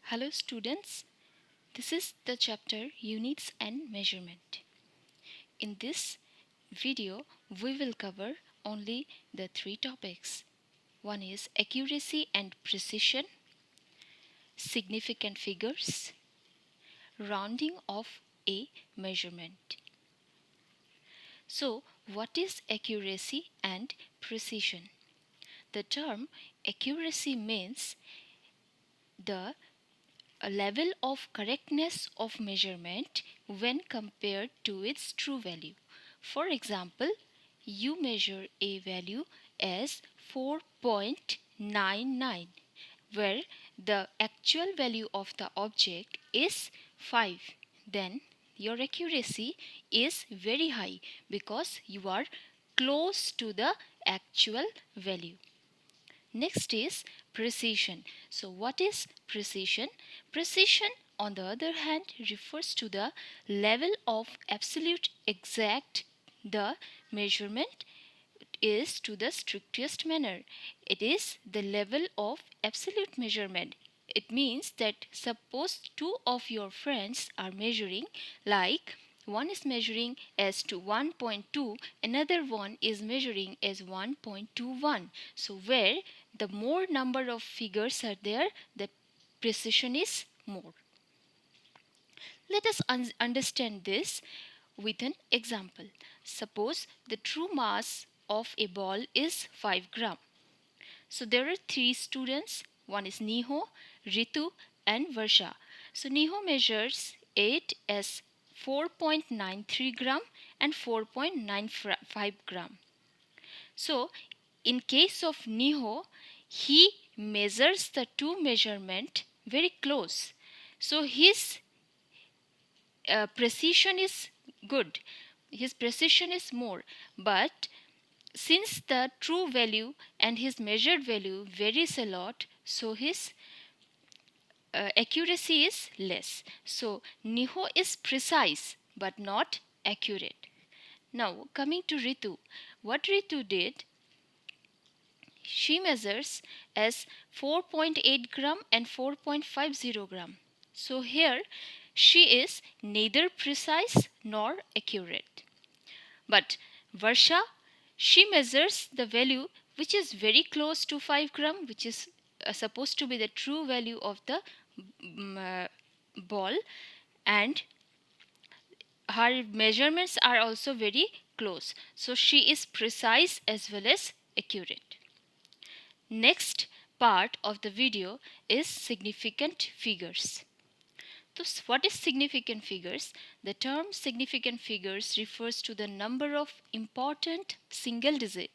Hello students, this is the chapter Units and Measurement. In this video, we will cover only the three topics. One is accuracy and precision, significant figures, rounding of a measurement. So, what is accuracy and precision? The term accuracy means the a level of correctness of measurement when compared to its true value. For example, you measure a value as 4.99 where the actual value of the object is 5. Then your accuracy is very high because you are close to the actual value. Next is precision. So, what is precision? Precision, on the other hand, refers to the level of absolute exact the measurement is to the strictest manner. It is the level of absolute measurement. It means that suppose two of your friends are measuring, like one is measuring as to 1.2, another one is measuring as 1.21. So where the more number of figures are there, the precision is more. Let us understand this with an example. Suppose the true mass of a ball is 5 gram. So there are three students. One is Niho, Ritu and Varsha. So Niho measures it as 4.93 gram and 4.95 gram. So in case of Niho, he measures the two measurement very close. So his precision is good. His precision is more. But since the true value and his measured value varies a lot, so his accuracy is less. So Niho is precise but not accurate. Now coming to Ritu, what Ritu did, she measures as 4.8 gram and 4.50 gram. So here she is neither precise nor accurate. But Varsha, she measures the value which is very close to 5 gram, which is supposed to be the true value of the ball, and her measurements are also very close. So she is precise as well as accurate. Next part of the video is significant figures. So what is significant figures? The term significant figures refers to the number of important single digit.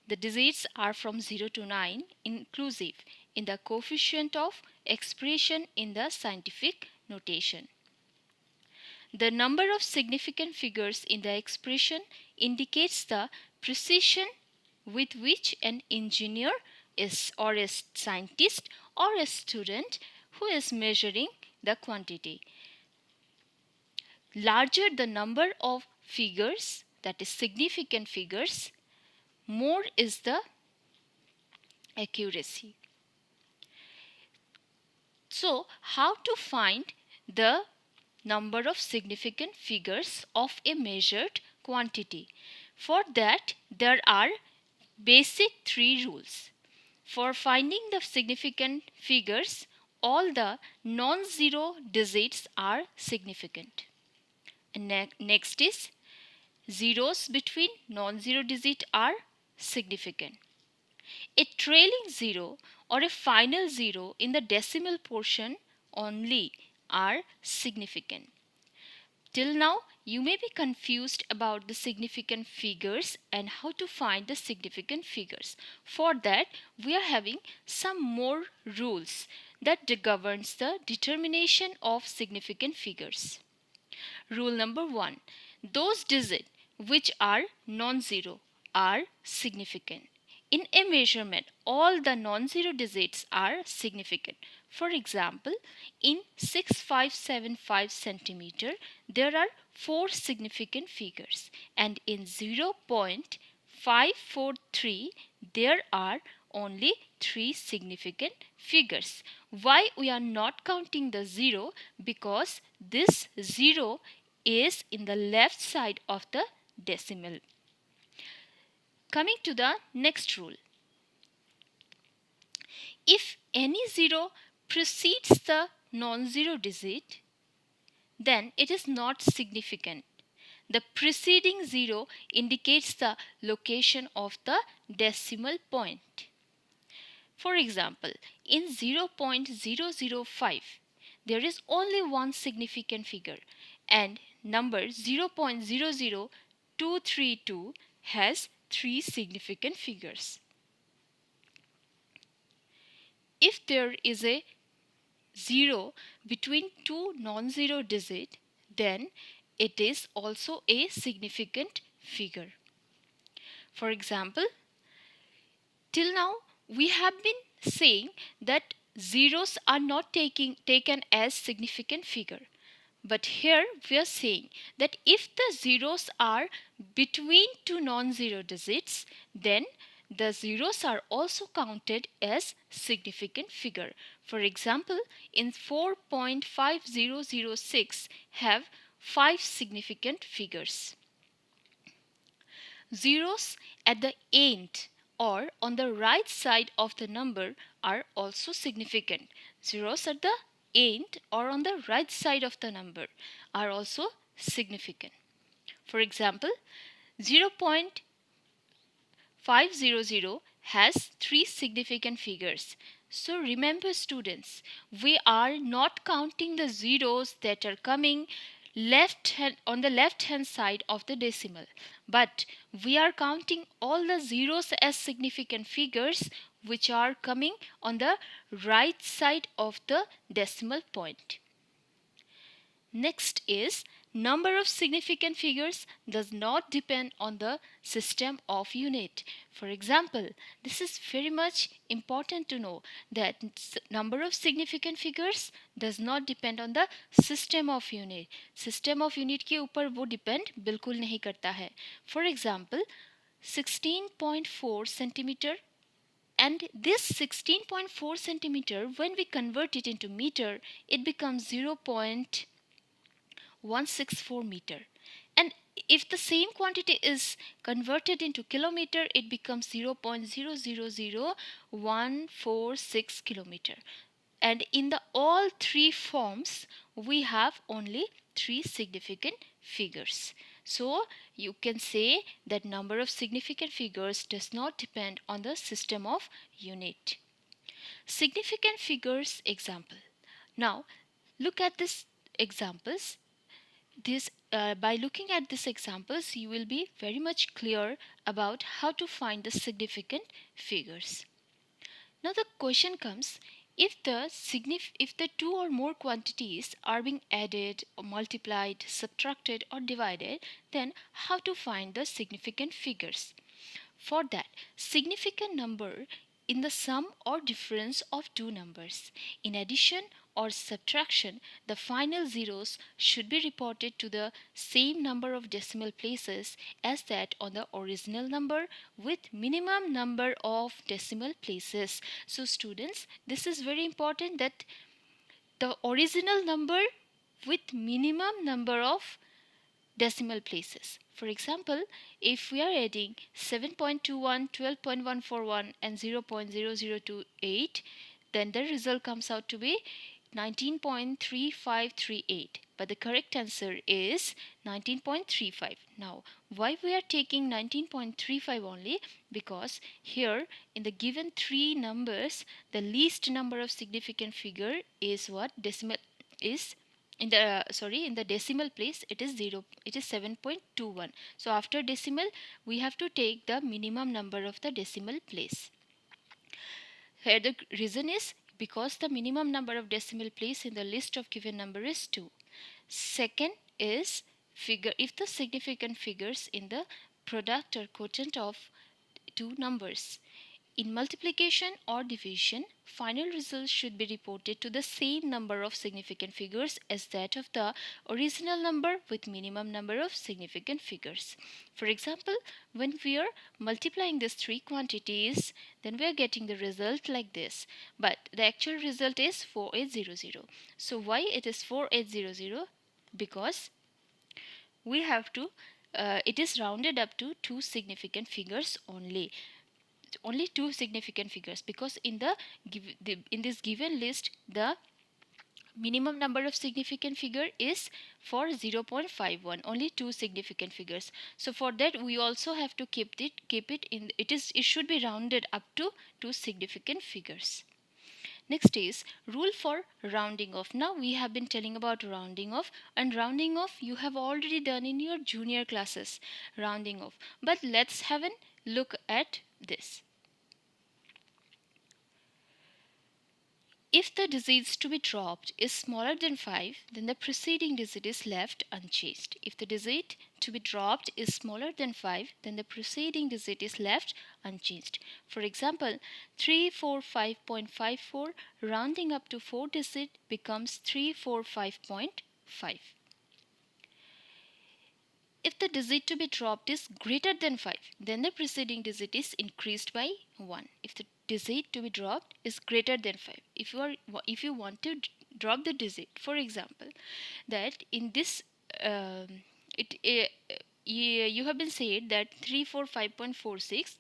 The digits are from 0 to 9 inclusive in the coefficient of expression in the scientific notation. The number of significant figures in the expression indicates the precision with which an engineer is or a scientist or a student who is measuring the quantity. Larger the number of figures, that is significant figures, more is the accuracy. So, how to find the number of significant figures of a measured quantity? For that, there are basic three rules. For finding the significant figures, all the non-zero digits are significant. And next is zeros between non-zero digit are significant. A trailing zero or a final zero in the decimal portion only are significant. Till now, you may be confused about the significant figures and how to find the significant figures. For that, we are having some more rules that governs the determination of significant figures. Rule number 1. Those digits which are non-zero are significant. In a measurement, all the non-zero digits are significant. For example, in 6575 centimeter, there are 4 significant figures, and in 0.543, there are only 3 significant figures. Why we are not counting the 0? Because this 0 is in the left side of the decimal. Coming to the next rule. If any 0 precedes the non-zero digit, then it is not significant. The preceding 0 indicates the location of the decimal point. For example, in 0.005, there is only one significant figure, and number 0.00232 has 3 significant figures. If there is a 0 between two non-zero digits, then it is also a significant figure. For example, till now we have been saying that zeros are not taken as significant figure. But here we are saying that if the zeros are between two non-zero digits, then the zeros are also counted as significant figure. For example, in 4.5006 have 5 significant figures. Zeros at the end or on the right side of the number are also significant. Zeros at the end or on the right side of the number are also significant. For example, 0.500 has 3 significant figures. So remember students, we are not counting the zeros that are coming on the left hand side of the decimal, but we are counting all the zeros as significant figures which are coming on the right side of the decimal point. Next is, number of significant figures does not depend on the system of unit. For example, this is very much important to know that number of significant figures does not depend on the system of unit. System of unit के ऊपर वो depend बिल्कुल नहीं करता है. For example, 16.4 centimeter, and this 16.4 centimeter, when we convert it into meter, it becomes 0.164 meter, and if the same quantity is converted into kilometer, it becomes 0.000146 kilometer. And in the all three forms we have only 3 significant figures. So you can say that number of significant figures does not depend on the system of unit. Significant figures example. Now look at this examples. By looking at these examples, you will be very much clear about how to find the significant figures. Now the question comes, if the two or more quantities are being added or multiplied, subtracted or divided, then how to find the significant figures? For that, significant number in the sum or difference of two numbers. In addition or subtraction, the final zeros should be reported to the same number of decimal places as that on the original number with minimum number of decimal places. So students, this is very important, that the original number with minimum number of decimal places. For example, if we are adding 7.21, 12.141 and 0.0028, then the result comes out to be 19.3538. But the correct answer is 19.35. Now, why we are taking 19.35 only? Because here in the given three numbers, the least number of significant figure is what? Decimal is in the decimal place, it is 7.21. So after decimal we have to take the minimum number of the decimal place. Here the reason is because the minimum number of decimal place in the list of given number is 2. Second is, figure if the significant figures in the product or quotient of two numbers. In multiplication or division, final results should be reported to the same number of significant figures as that of the original number with minimum number of significant figures. For example, when we are multiplying these three quantities, then we are getting the result like this. But the actual result is 4800. So why it is 4800? Because we have to it is rounded up to two significant figures only two significant figures, because in this given list the minimum number of significant figure is for 0.51, only two significant figures. So for that we also have to keep it in it should be rounded up to two significant figures. Next is rule for rounding off. Now we have been telling about rounding off, and rounding off you have already done in your junior classes, rounding off. But let's have a look at this. If the digits to be dropped is smaller than 5, then the preceding digit is left unchanged. If the digit to be dropped is smaller than 5, then the preceding digit is left unchanged. For example, 345.54 rounding up to 4 digit becomes 345.5. If the digit to be dropped is greater than 5, then the preceding digit is increased by 1. If the digit to be dropped is greater than 5, if you want to drop the digit, for example, that in this it you have been said that 345.46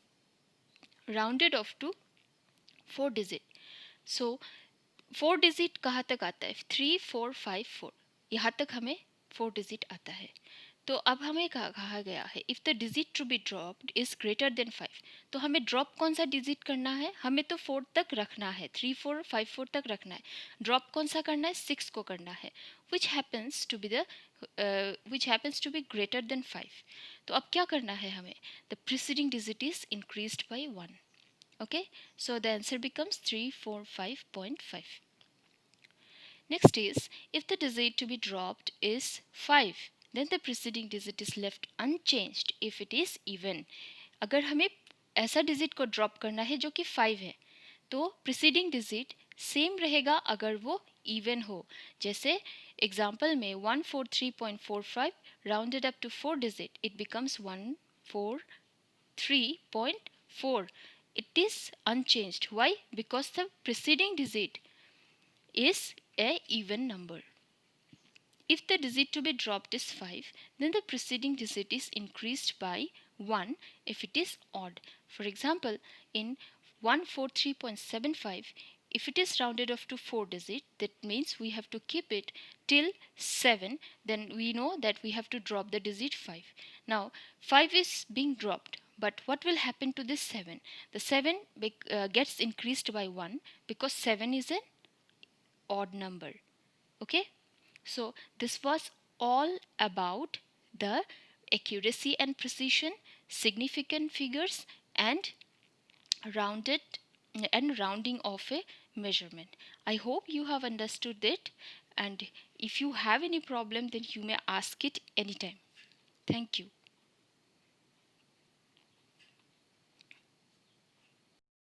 rounded off to 4 digit. So 4 digit कहाँ तक आता है? 3454, यहाँ तक हमें 4 digit आता है. तो अब हमें कहा गया है if the digit to be dropped is greater than 5, तो हमें ड्रॉप कौन सा डिजिट करना है? हमें तो 4 तक रखना है, 3454 तक रखना है. ड्रॉप कौन सा करना है? 6 को करना है, which happens to be greater than 5. तो अब क्या करना है हमें? The preceding digit is increased by 1. Okay, so the answer becomes 345.5. Next is, if the digit to be dropped is 5, then the preceding digit is left unchanged if it is even. अगर हमें ऐसा digit को drop करना है जो कि 5 है, तो preceding digit सेम रहेगा अगर वो इवन हो. जैसे एग्जाम्पल में 143.45 rounded up to 4 digit, it becomes 143.4. It is unchanged. Why? Because the preceding digit is a even number. If the digit to be dropped is 5, then the preceding digit is increased by 1 if it is odd. For example, in 143.75, if it is rounded off to 4 digit, that means we have to keep it till 7. Then we know that we have to drop the digit 5. Now 5 is being dropped, but what will happen to this 7? The 7 gets increased by 1 because 7 is an odd number. Okay, so this was all about the accuracy and precision, significant figures, and rounded and rounding of a measurement. I hope you have understood it, and if you have any problem, then you may ask it anytime. Thank you.